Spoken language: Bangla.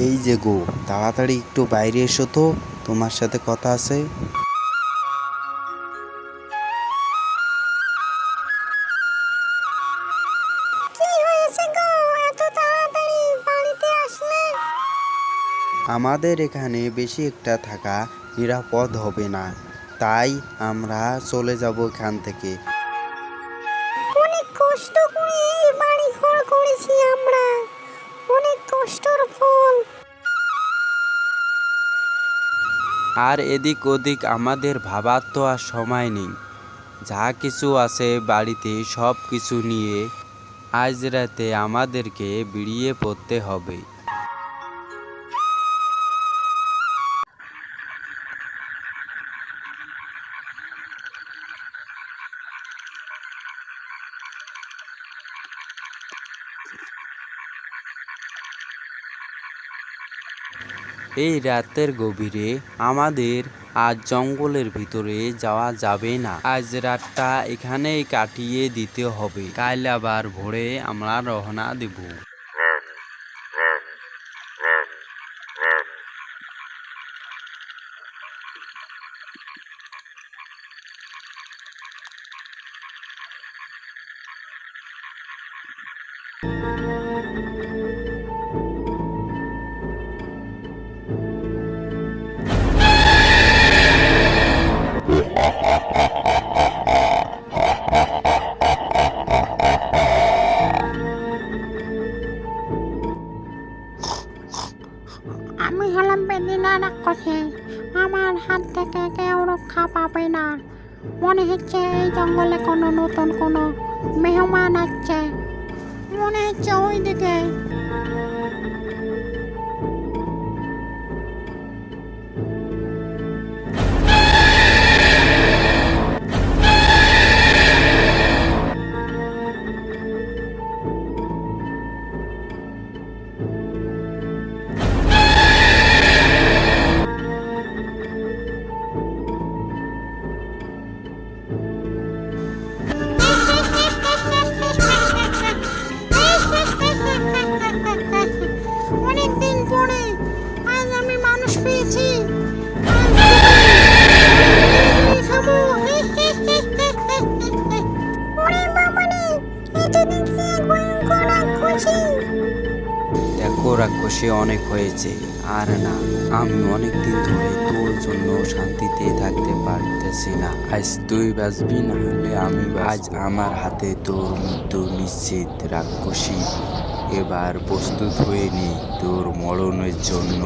এই যে গো, তাড়াতাড়ি একটু বাইরে এসো তো, তোমার সাথে কথা আছে। কি হয়েছে গো, এত তাড়াতাড়ি বাড়িতে আসলে? আমাদের এখানে বেশি একটা থাকা নিরাপদ হবে না, তাই আমরা চলে যাব এখান থেকে। অনেক কষ্ট করে এই বাড়ি ঘর করেছি আমরা, অনেক কষ্টর ফল। আর এদিক ওদিক আমাদের ভাবার তো আর সময় নেই। যা কিছু আছে বাড়িতে সব কিছু নিয়ে আজ রাতে আমাদেরকে বেরিয়ে পড়তে হবে। এই রাতের গভীরে আমাদের আজ জঙ্গলের ভিতরে যাওয়া যাবে না। আজ রাতটা এখানেই কাটিয়ে দিতে হবে, কাল আবার ভোরে আমরা রওনা দেব। আমি হলাম বেদিনা রাক্ষসী, আমার হাত থেকে কেউ রক্ষা পাবে না। মনে হচ্ছে এই জঙ্গলে নতুন কোনো মেহমান আসছে, মনে হচ্ছে ওইদিকে। অনেকদিন পরে আজ আমি মানুষ পেয়েছি। খাবো। ওরে বাবারে, এই তো দেখছি এক ভয়ঙ্কর রাক্ষসী। দেখো রাক্ষসী, অনেক হয়েছে আর না। আমি অনেকদিন ধরে তোর জন্য শান্তিতে থাকতে পারতেছি না। আজ তুই বাঁচবি, না হলে আমি আজ আমার হাতে তোর মৃত্যু নিশ্চিত। রাক্ষসী, এবার প্রস্তুত হয়ে নি তোর মরণের জন্য।